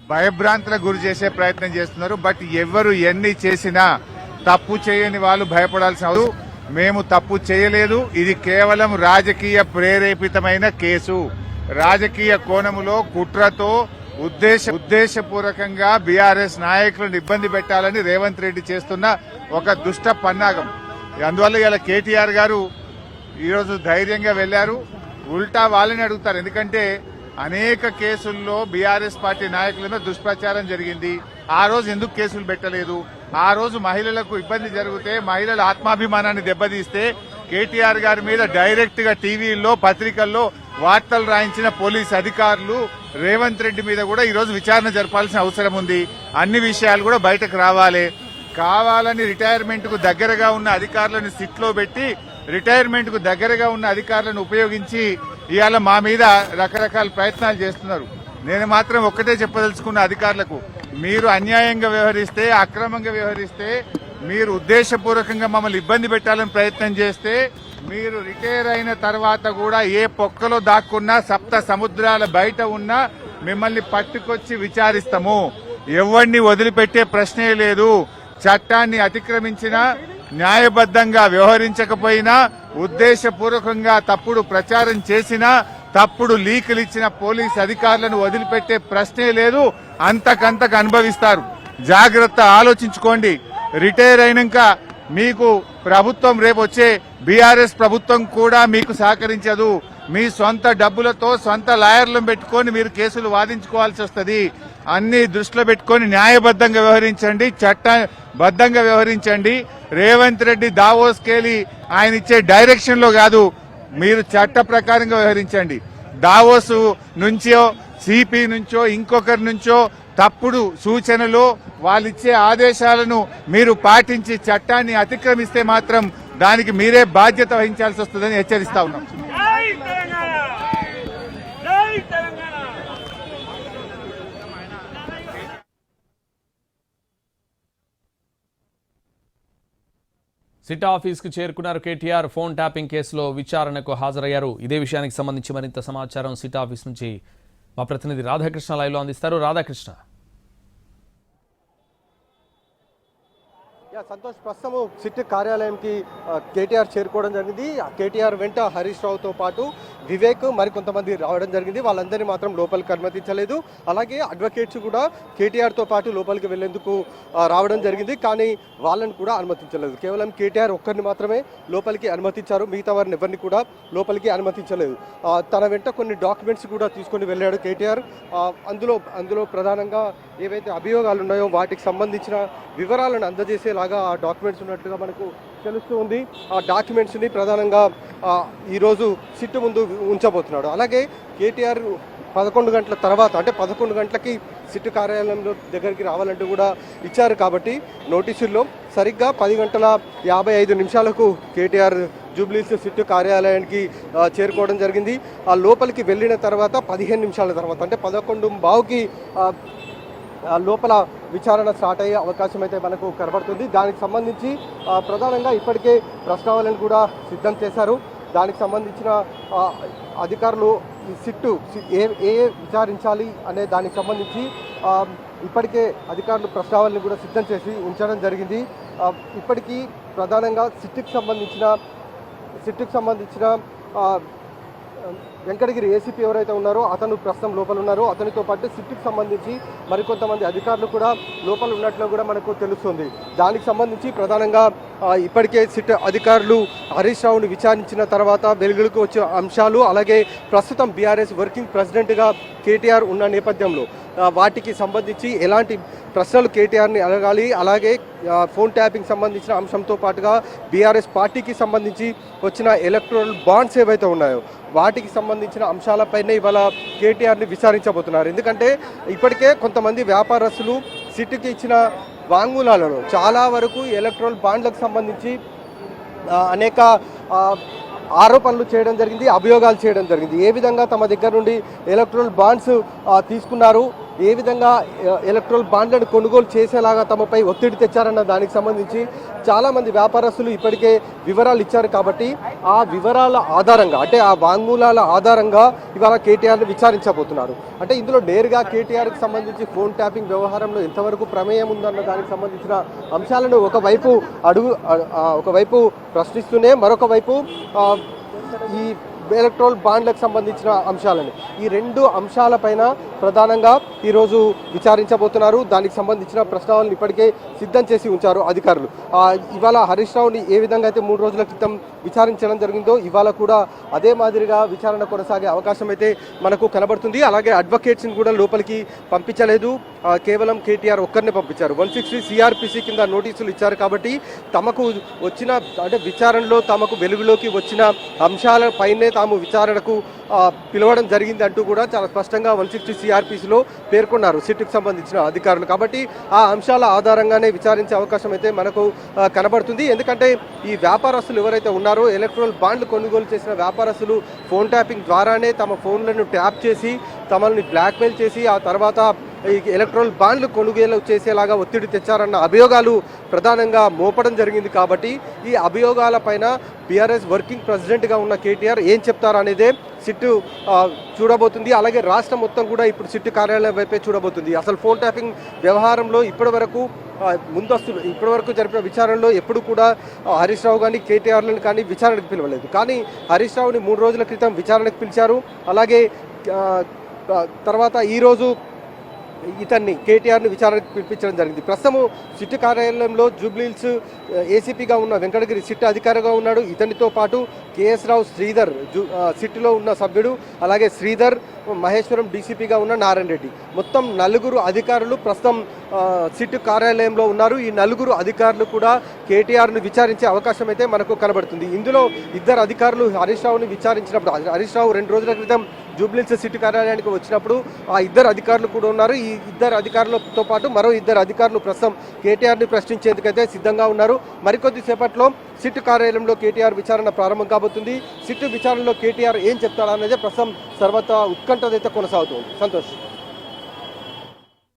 భయభ్రాంతులకు గురి చేసే ప్రయత్నం చేస్తున్నారు. బట్ ఎవరు ఎన్ని చేసినా తప్పు చేయని వాళ్ళు భయపడాల్సిన అవసరం. మేము తప్పు చేయలేదు. ఇది కేవలం రాజకీయ ప్రేరేపితమైన కేసు. రాజకీయ కోణములో కుట్రతో ఉద్దేశపూర్వకంగా బీఆర్ఎస్ నాయకులను ఇబ్బంది పెట్టాలని రేవంత్ రెడ్డి చేస్తున్న ఒక దుష్ట పన్నాగం. అందువల్ల ఇలా కేటీఆర్ గారు ఈరోజు ధైర్యంగా వెళ్లారు. ఉల్టా వాళ్ళని అడుగుతారు. ఎందుకంటే అనేక కేసుల్లో బీఆర్ఎస్ పార్టీ నాయకుల మీద దుష్ప్రచారం జరిగింది. ఆ రోజు ఎందుకు కేసులు పెట్టలేదు? ఆ రోజు మహిళలకు ఇబ్బంది జరిగితే, మహిళల ఆత్మాభిమానాన్ని దెబ్బతీస్తే కేటీఆర్ గారి మీద డైరెక్ట్ గా టీవీల్లో పత్రికల్లో వార్తలు రాయించిన పోలీస్ అధికారులు రేవంత్ రెడ్డి మీద కూడా ఈరోజు విచారణ జరపాల్సిన అవసరం ఉంది. అన్ని విషయాలు కూడా బయటకు రావాలి. కావాలని రిటైర్మెంట్ కు దగ్గరగా ఉన్న అధికారులను సిట్లో పెట్టి రిటైర్మెంట్ కు దగ్గరగా ఉన్న అధికారులను ఉపయోగించి ఇవాళ మా మీద రకరకాల ప్రయత్నాలు చేస్తున్నారు. నేను మాత్రం ఒక్కటే చెప్పదలుచుకున్న అధికారులకు, మీరు అన్యాయంగా వ్యవహరిస్తే, అక్రమంగా వ్యవహరిస్తే, మీరు ఉద్దేశపూర్వకంగా మమ్మల్ని ఇబ్బంది పెట్టాలని ప్రయత్నం చేస్తే, మీరు రిటైర్ అయిన తర్వాత కూడా ఏ పొక్కలో దాక్కున్నా, సప్త సముద్రాల బయట ఉన్నా మిమ్మల్ని పట్టుకొచ్చి విచారిస్తాము. ఎవరిని వదిలిపెట్టే ప్రశ్నే లేదు. చట్టాన్ని అతిక్రమించినా, న్యాయబద్దంగా వ్యవహరించకపోయినా, ఉద్దేశపూర్వకంగా తప్పుడు ప్రచారం చేసినా, తప్పుడు లీకులు ఇచ్చిన పోలీస్ అధికారులను వదిలిపెట్టే ప్రశ్నే లేదు. అంతకంతకు అనుభవిస్తారు. జాగ్రత్త, ఆలోచించుకోండి. రిటైర్ అయినాక మీకు ప్రభుత్వం, రేపు వచ్చే బీఆర్ఎస్ ప్రభుత్వం కూడా మీకు సహకరించదు. మీ సొంత డబ్బులతో సొంత లాయర్లను పెట్టుకొని మీరు కేసులు వాదించుకోవాల్సి వస్తుంది. అన్ని దృష్టిలో పెట్టుకొని న్యాయబద్దంగా వ్యవహరించండి, చట్టబద్దంగా వ్యవహరించండి. రేవంత్ రెడ్డి దావోస్కెళ్లి ఆయన ఇచ్చే డైరెక్షన్ లో కాదు, మీరు చట్ట ప్రకారంగా వ్యవహరించండి. దావోస్ నుంచో, సిపి నుంచో, ఇంకొకరి నుంచో తప్పుడు సూచనలు, వాళ్ళిచ్చే ఆదేశాలను మీరు పాటించి చట్టాన్ని అతిక్రమిస్తే మాత్రం దానికి మీరే బాధ్యత వహించాల్సి వస్తుందని హెచ్చరిస్తా ఉన్నాం. సిట్ ఆఫీస్కు చేరుకున్నారు కేటీఆర్. ఫోన్ ట్యాపింగ్ కేసులో విచారణకు హాజరయ్యారు. ఇదే విషయానికి సంబంధించి మరింత సమాచారం సిట్ ఆఫీస్ నుంచి మా ప్రతినిధి రాధాకృష్ణ లైవ్లో అందిస్తారు. రాధాకృష్ణ. సంతోష్, ప్రస్తుతం సిట్ కార్యాలయంకి కేటీఆర్ చేరుకోవడం జరిగింది. కేటీఆర్ వెంట హరీష్ రావుతో పాటు వివేక్ మరికొంతమంది రావడం జరిగింది. వాళ్ళందరినీ మాత్రం లోపలికి అనుమతించలేదు. అలాగే అడ్వకేట్స్ కూడా కేటీఆర్తో పాటు లోపలికి వెళ్లేందుకు రావడం జరిగింది. కానీ వాళ్ళని కూడా అనుమతించలేదు. కేవలం కేటీఆర్ ఒక్కరిని మాత్రమే లోపలికి అనుమతించారు. మిగతా వారిని ఎవరిని కూడా లోపలికి అనుమతించలేదు. తన వెంట కొన్ని డాక్యుమెంట్స్ కూడా తీసుకొని వెళ్ళాడు కేటీఆర్. అందులో ప్రధానంగా ఏవైతే అభియోగాలు ఉన్నాయో వాటికి సంబంధించిన వివరాలను అందజేసేలాగా ఆ డాక్యుమెంట్స్ ఉన్నట్లుగా మనకు తెలుస్తూ ఉంది. ఆ డాక్యుమెంట్స్ని ప్రధానంగా ఈరోజు సిట్ ముందు ఉంచబోతున్నాడు. అలాగే కేటీఆర్ 11 గంటల తర్వాత, అంటే 11 గంటలకి సిట్ కార్యాలయంలో దగ్గరికి రావాలంటూ కూడా ఇచ్చారు. కాబట్టి నోటీసుల్లో సరిగ్గా 10:55 కేటీఆర్ జూబ్లీస్ సిట్ కార్యాలయానికి చేరుకోవడం జరిగింది. ఆ లోపలికి వెళ్ళిన తర్వాత 15 నిమిషాల తర్వాత, అంటే 11:15కి లోపల విచారణ స్టార్ట్ అయ్యే అవకాశం అయితే మనకు కనబడుతుంది. దానికి సంబంధించి ప్రధానంగా ఇప్పటికే ప్రస్తావనలు కూడా సిద్ధం చేశారు. దానికి సంబంధించిన అధికారులు ఈ సిట్టు ఏ విచారించాలి అనే దానికి సంబంధించి ఇప్పటికే అధికారులు ప్రస్తావనలు కూడా సిద్ధం చేసి ఉంచడం జరిగింది. ఇప్పటికీ ప్రధానంగా సిట్టుకు సంబంధించిన వెంకటగిరి ఏసీపీ ఎవరైతే ఉన్నారో అతను ప్రస్తుతం లోపల ఉన్నారో, అతనితో పాటు సిట్టుకు సంబంధించి మరికొంతమంది అధికారులు కూడా లోపల ఉన్నట్లు కూడా మనకు తెలుస్తుంది. దానికి సంబంధించి ప్రధానంగా ఇప్పటికే సిట్ అధికారులు హరీష్ రావుని విచారించిన తర్వాత వెలుగులకు వచ్చే అంశాలు, అలాగే ప్రస్తుతం బీఆర్ఎస్ వర్కింగ్ ప్రెసిడెంట్గా కేటీఆర్ ఉన్న నేపథ్యంలో వాటికి సంబంధించి ఎలాంటి ప్రశ్నలు కేటీఆర్ని అడగాలి, అలాగే ఫోన్ ట్యాపింగ్ సంబంధించిన అంశంతో పాటుగా బీఆర్ఎస్ పార్టీకి సంబంధించి వచ్చిన ఎలక్టోరల్ బాండ్స్ ఏవైతే ఉన్నాయో వాటికి సంబంధించిన అంశాలపైనే ఇవాళ కేటీఆర్ని విచారించబోతున్నారు. ఎందుకంటే ఇప్పటికే కొంతమంది వ్యాపారస్తులు సిట్కి ఇచ్చిన వాంగ్మూలాలలో చాలా వరకు ఎలక్టోరల్ బాండ్లకు సంబంధించి అనేక ఆరోపణలు చేయడం జరిగింది, అభియోగాలు చేయడం జరిగింది. ఏ విధంగా తమ దగ్గర నుండి ఎలక్టోరల్ బాండ్స్ తీసుకున్నారు, ఏ విధంగా ఎలక్ట్రల్ బాండ్లను కొనుగోలు చేసేలాగా తమపై ఒత్తిడి తెచ్చారన్న దానికి సంబంధించి చాలామంది వ్యాపారస్తులు ఇప్పటికే వివరాలు ఇచ్చారు కాబట్టి ఆ వివరాల ఆధారంగా అంటే ఆ వాంగ్మూలాల ఆధారంగా ఇవాళ కేటీఆర్ని విచారించబోతున్నారు. అంటే ఇందులో నేరుగా కేటీఆర్కి సంబంధించి ఫోన్ ట్యాపింగ్ వ్యవహారంలో ఎంతవరకు ప్రమేయం ఉందన్న దానికి సంబంధించిన అంశాలను ఒకవైపు ప్రశ్నిస్తూనే మరొక వైపు ఈ ఎలక్ట్రల్ బాండ్లకు సంబంధించిన అంశాలను ఈ రెండు అంశాలపైన ప్రధానంగా ఈరోజు విచారించబోతున్నారు. దానికి సంబంధించిన ప్రశ్నలను ఇప్పటికే సిద్ధం చేసి ఉంచారు అధికారులు. ఇవాళ హరీష్ రావుని ఏ విధంగా అయితే 3 రోజుల క్రితం విచారించడం జరిగిందో ఇవాళ కూడా అదే మాదిరిగా విచారణ కొనసాగే అవకాశం అయితే మనకు కనబడుతుంది. అలాగే అడ్వకేట్స్ని కూడా లోపలికి పంపించలేదు, కేవలం కేటీఆర్ ఒక్కరినే పంపించారు. 160 CRPC కింద నోటీసులు ఇచ్చారు కాబట్టి తమకు వచ్చిన అంటే విచారణలో తమకు వెలుగులోకి వచ్చిన అంశాలపైనే తాము విచారణకు పిలవడం జరిగింది అంటూ కూడా చాలా స్పష్టంగా 160 CRPCలో పేర్కొన్నారు సిట్కు సంబంధించిన అధికారులు. కాబట్టి ఆ అంశాల ఆధారంగానే విచారించే అవకాశం అయితే మనకు కనబడుతుంది. ఎందుకంటే ఈ వ్యాపారస్తులు ఎవరైతే ఉన్నారో ఎలక్ట్రల్ బాండ్లు కొనుగోలు చేసిన వ్యాపారస్తులు ఫోన్ ట్యాపింగ్ ద్వారానే తమ ఫోన్లను ట్యాప్ చేసి తమల్ని బ్లాక్మెయిల్ చేసి ఆ తర్వాత ఈ ఎలక్ట్రల్ బాండ్లు కొనుగోలు చేసేలాగా ఒత్తిడి తెచ్చారన్న అభియోగాలు ప్రధానంగా మోపడం జరిగింది. కాబట్టి ఈ అభియోగాలపైన బీఆర్ఎస్ వర్కింగ్ ప్రెసిడెంట్గా ఉన్న కేటీఆర్ ఏం చెప్తారనేదే సిట్టు చూడబోతుంది. అలాగే రాష్ట్రం మొత్తం కూడా ఇప్పుడు సిట్టు కార్యాలయం వైపే చూడబోతుంది. అసలు ఫోన్ ట్యాపింగ్ వ్యవహారంలో ఇప్పటివరకు జరిపిన విచారణలో ఎప్పుడు కూడా హరీష్ రావు కానీ కేటీఆర్లను కానీ విచారణకు పిలవలేదు. కానీ హరీష్ రావుని 3 రోజుల క్రితం విచారణకు పిలిచారు. అలాగే తర్వాత ఈరోజు ఇతన్ని కేటీఆర్ని విచారణకు పిలిపించడం జరిగింది. ప్రస్తుతం సిట్టు కార్యాలయంలో జూబ్లీహిల్స్ ఏసీపీగా ఉన్న వెంకటగిరి సిట్టు అధికారిగా ఉన్నాడు. ఇతనితో పాటు కేఎస్ రావు శ్రీధర్ సిట్టులో ఉన్న సభ్యుడు, అలాగే శ్రీధర్ మహేశ్వరం డీసీపీగా ఉన్న నారాయణ రెడ్డి, మొత్తం 4 అధికారులు ప్రస్తుతం సిట్టు కార్యాలయంలో ఉన్నారు. ఈ 4 అధికారులు కూడా కేటీఆర్ను విచారించే అవకాశం అయితే మనకు కనబడుతుంది. ఇందులో 2 అధికారులు హరీష్ రావుని విచారించినప్పుడు హరీష్ రావు 2 రోజుల క్రితం జూబ్లీహిల్స్ సిట్టు కార్యాలయానికి వచ్చినప్పుడు ఆ 2 అధికారులు కూడా ఉన్నారు. ఈ 2 అధికారులతో పాటు మరో 2 అధికారులు ప్రస్తుతం కేటీఆర్ని ప్రశ్నించేందుకైతే సిద్ధంగా ఉన్నారు. మరికొద్ది సేపట్లో సిట్టు కార్యాలయంలో కేటీఆర్ విచారణ ప్రారంభం కాబోతుంది. సిట్టు విచారణలో కేటీఆర్ ఏం చెప్తాడనేది ప్రస్తుతం సర్వత్రా ఉత్కంఠ అయితే కొనసాగుతుంది. సంతోష్.